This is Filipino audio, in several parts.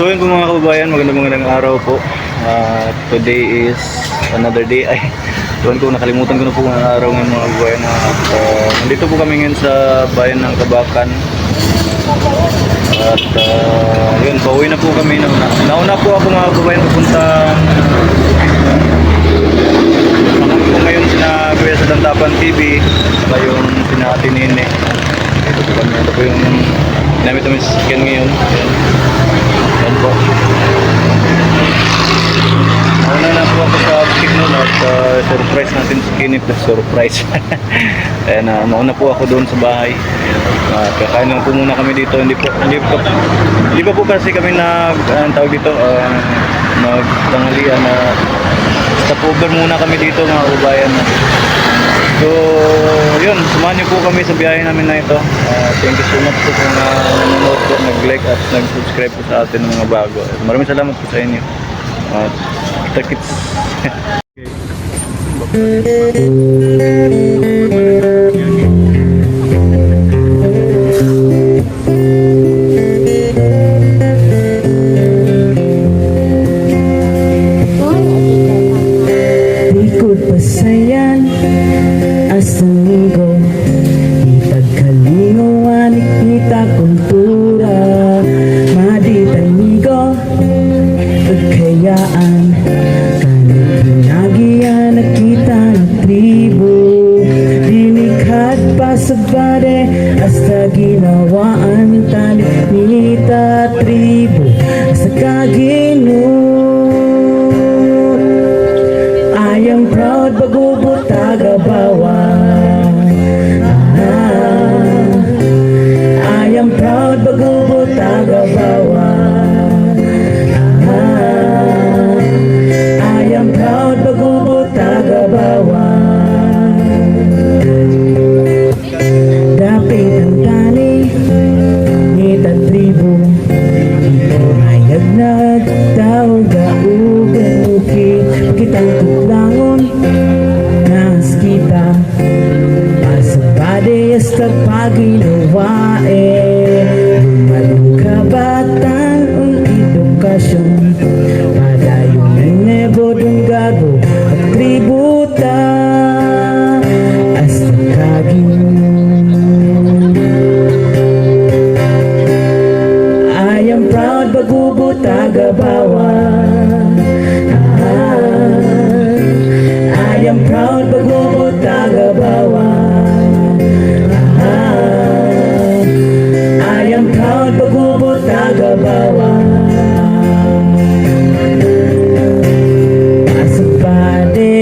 So yun po mga kababayan, magandang araw po. Today is another day. Ay, tuwan ko, nakalimutan ko na po ang araw ng mga kababayan. Nandito po kami ngayon sa bayan ng Kabakan. At yun, pauwi na po kami. Nauna po ako mga kababayan pupunta po ngayon sina Kuya sa Dantapan TV, saka yung sina Ate Nene. Ito po kami, ito po yung ginamit namin sa skin ngayon. Yan po. Mauna na po ako sa bukid nun at surprise natin si Kinip na surprise. And mauna po ako doon sa bahay. Kakain lang po muna kami dito. Hindi pa po kasi kami tawag dito, magtanghalian na stopover muna kami dito mga kababayan. So yun, samahan niyo po kami sa biyahe namin na ito. Thank you so much po kung nanonood po, nag-like at nag-subscribe po sa atin ng mga bago. Maraming salamat po sa inyo. Kita-kits. Ikot pasayan asaligo itagkalingawan ikita kultura maditanigo pagkayaan kanaginagian nakita ng tribo dinikhat pa sa bade hasta ginawaan taliknita tribo sa kagino. I am proud bagubot tagabawan. I am proud bagubot tagabawan. I am proud bagubot tagabawan. Dapit ang tani nita tribo ito hayag nagtawag gauganuki kitang tutlangon nas kita pasapade hasta paginawae lumadong kabatan ang edukasyon padayon ng nebo dong gago at tributa hasta kagin. I am proud bagubot tagabawan. I am proud bagubot tagabawan. I am proud bagubot tagabawan. Asapade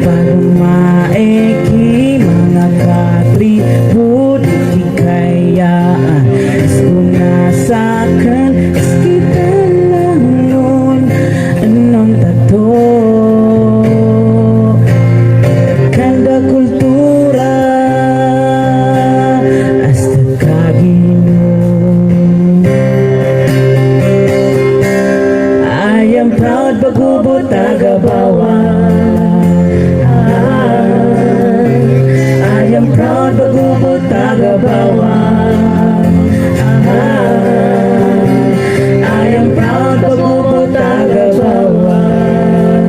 parumae ki mga katribo di kayaan sunasakan kita lang nun anong tato kanda kultura hasta kagino. I am proud bagubot tagabawan. I am proud bagubot tagabawan. I am proud bagubot tagabawan.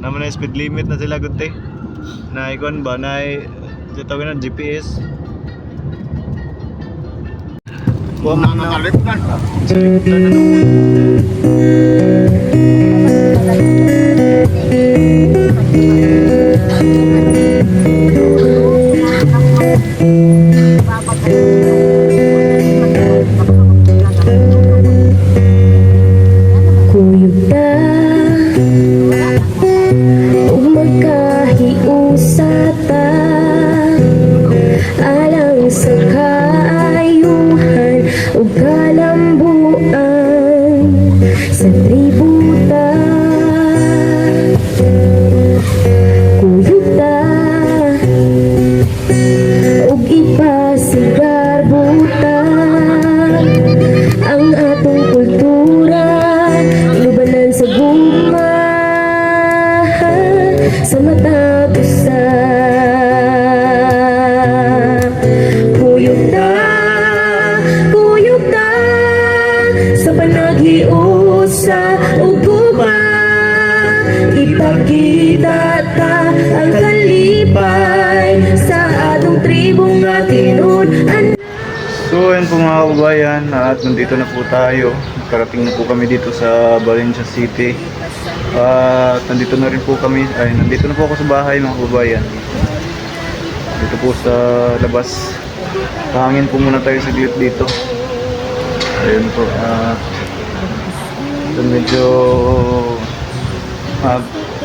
Naman na speed limit na sila gunte. Na ikon ba na tawag na GPS. Buwan na nakalit na. Salip na naman. Kuyuta ug magkahiusata alang sa kaayuhan ug kalambuan sa tributa. Kuyuta ug ipasigarbuta ang atong kultura ilubanan sa gugma sa mata usa. Kuyog na ipakita ta ang kalipay sa atong tribong nga tinud-an. So ayun po mga kababayan, at nandito na po tayo. Karating na po kami dito sa Valencia City. At nandito na rin po kami, nandito na po ako sa bahay mga kababayan. Dito po sa labas. Pahangin po muna tayo saglit dito. Ayun po, so medyo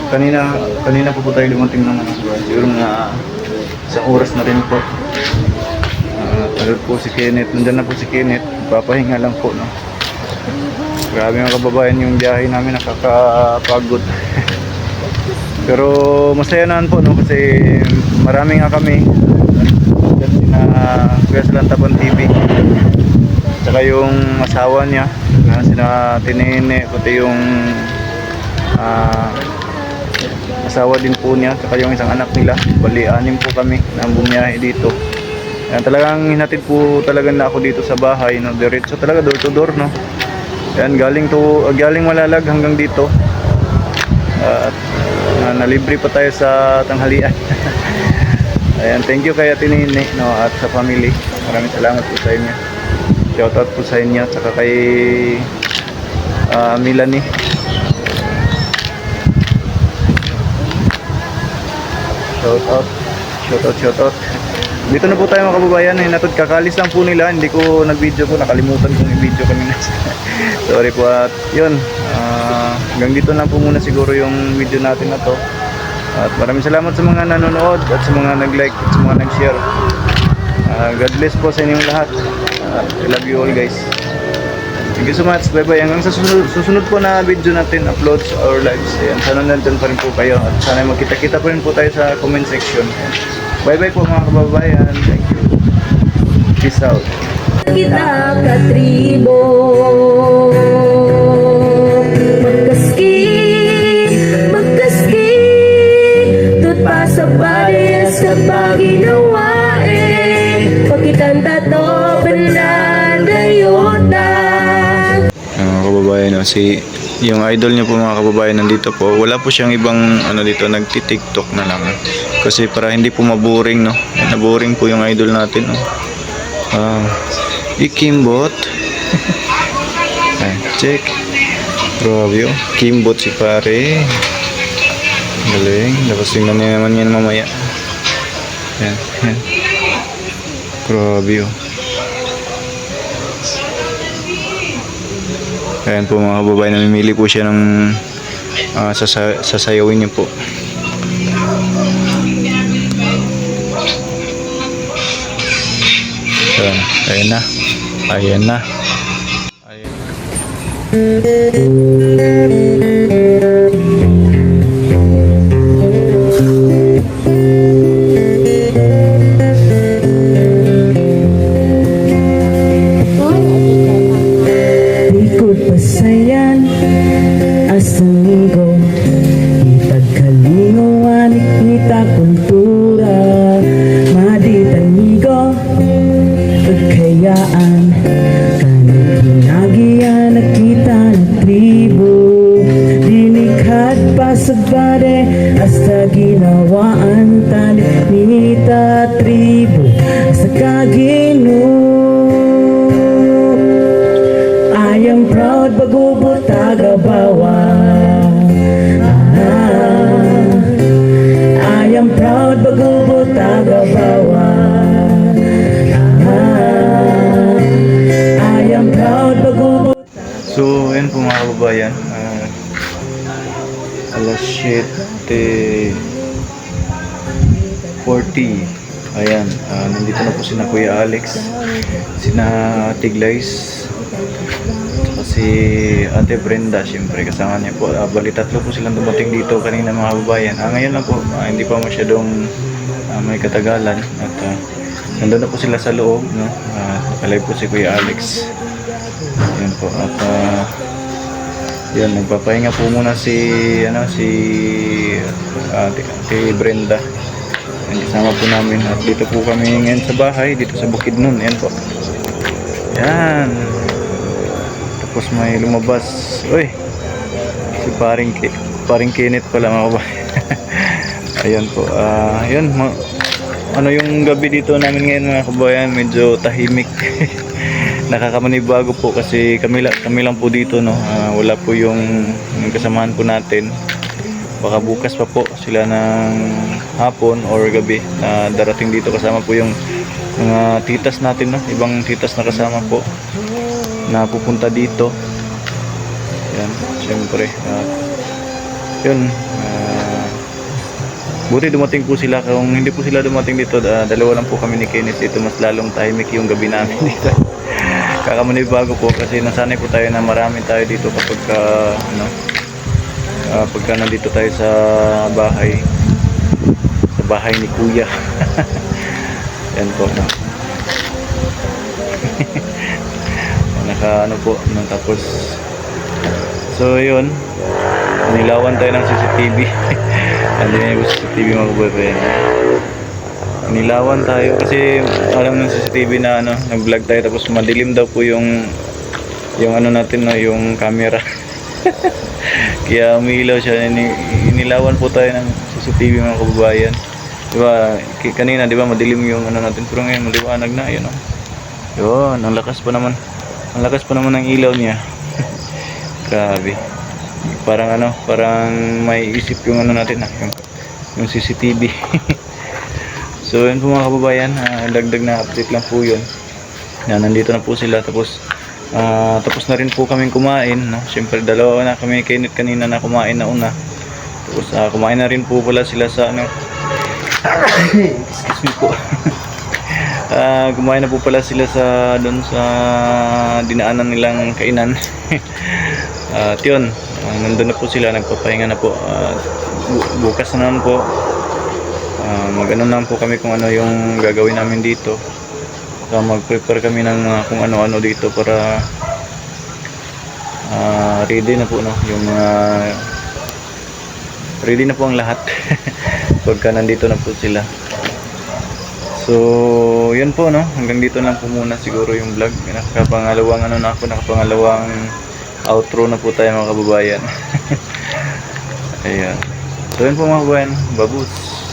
kanina po tayo dumating ng siguro nga isang oras na rin po. Nandun po si Kenneth, nandyan na po si Kenneth, papahinga lang po, no? Grabe mga kababayan, yung biyahe namin nakakapagod. Pero masaya naman po, no? Kasi marami nga kami. Kasi na Kuya Salantapan TV. Tsaka yung asawa niya, sina Tinene, pati yung asawa din po niya, tsaka yung isang anak nila. Bali, 6 po kami na bumiyahe dito. Yan, talagang hinatid po talaga na ako dito sa bahay, no? Diretso talaga, door to door, no? Yan, galing Malalag hanggang dito. At nalibre pa tayo sa tanghalian. Ayan, thank you kay Ate Nene, no? At sa family. Maraming salamat po sa inyo. Shoutout po sa inyo, tsaka kay Melanie. Shoutout. Dito na po tayo mga kababayan. Kakalis lang po nila. Hindi ko nag-video ko. Nakalimutan kong i-video kanina. Sorry po. At yun. Hanggang dito lang po muna siguro yung video natin na to. At maraming salamat sa mga nanonood at sa mga nag-like at sa mga nag-share. God bless po sa inyong lahat. I love you all, guys. Thank you so much. Bye bye. Hanggang sa susunod po na video natin, uploads or lives. Ayan, sana nandyan pa rin po kayo. At sana magkita-kita pa rin po tayo sa comment section. Bye bye po mga kababayan. Thank you. Peace out. Kita katribo magkaski tut pa sa bari sa paginawae pakitan tato benadayota. Mga kababayan, yung idol niya po mga kababayan nandito po. Wala po siyang ibang dito, nagti-tiktok na lang. Kasi para hindi po maboring, no? Naboring po yung idol natin, no? Kimbot. Check. Grabe, oh. Kimbot si pare. Galing. Tapos tingnan niya naman yan mamaya. Yan. Grabe, oh. Ayan po mga kababayan, namimili po siya ng sasayawin niyo po. Ayan na. Ikot pasayan asang linggo ipagkalingawan ikita kultura maditanigo pagkayaan kanang hinagian nakita ng tribo dinikhat pa sa bade hasta ginawaan talinita tribo sa kagino. I am proud bagubot tagabawa. I am proud bagubot tagabawa. I am proud bagubot. So, ayun po mga kababayan. Alas 7:40. Ayan, nandito na po sina Kuya Alex, sina Tiglays, si Ate Brenda, syempre kasama niya po. Bali 3 po silang dumating dito kanina mga kababayan. Ngayon lang po, hindi pa masyadong may katagalan. At nandun na po sila sa loob, no? Nakalay po si Kuya Alex. Yan po. At yan, nagpapahinga po muna si Ate Brenda. Yan, kasama po namin. At dito po kami ngayon sa bahay, dito sa Bukidnon. Yan po. Yan. Tapos may lumabas. Uy, si paring K. paring Kenneth pala mga kababayan. Ayan po. Yun. Ano yung gabi dito namin ngayon mga kababayan, medyo tahimik. Nakakamanibago po kasi kami lang po dito, no. Wala po yung kasamahan po natin. Baka bukas pa po sila ng hapon or gabi na darating dito, kasama po yung mga titas natin, no. Ibang titas na kasama po na pupunta dito. Yan, siyempre. Yun. Buti dumating po sila. Kung hindi po sila dumating dito, dalawa lang po kami ni Kenneth dito, mas lalong tahimik yung gabi namin dito. Kakamanibago po kasi nasanay po tayo na marami tayo dito kapag pagka nandito tayo sa bahay ni Kuya. Yan po, no. Naka ano po, no, tapos so yun, nilawan tayo ng CCTV. Ano yung CCTV mga kababayan? Nilawan tayo kasi alam ng CCTV na nag-vlog tayo, tapos madilim daw po yung ano natin, no, yung camera. Kaya umilaw siya. Nilawan po tayo ng CCTV mga kababayan. Diba, kanina diba madilim yung ano natin, pero ngayon maliwanag na, yun, no? Yun, ang lakas pa naman ng ilaw niya. Grabe. Parang may isip yung ano natin, yung CCTV. So yun po mga kababayan, dagdag na update lang po yun. Nandito na po sila, tapos na rin po kaming kumain, no? Siyempre dalawa na kami Kenneth kanina na kumain na una. Tapos kumain na rin po pala sila sa excuse me po. Kumain na po pala sila doon sa dinaanan nilang kainan. At yun, nandun na po sila, nagpapahinga na po. Bukas na naman po, mag-ano naman po kami kung ano yung gagawin namin dito. Mag-prepare kami ng kung ano-ano dito para ready na po, no, yung ready na po ang lahat. Pagka nandito na po sila. So yun po, no, hanggang dito lang po muna siguro yung vlog. Nakapangalawang outro na po tayo mga kababayan. Ayan. So yun po mga kababayan, babus.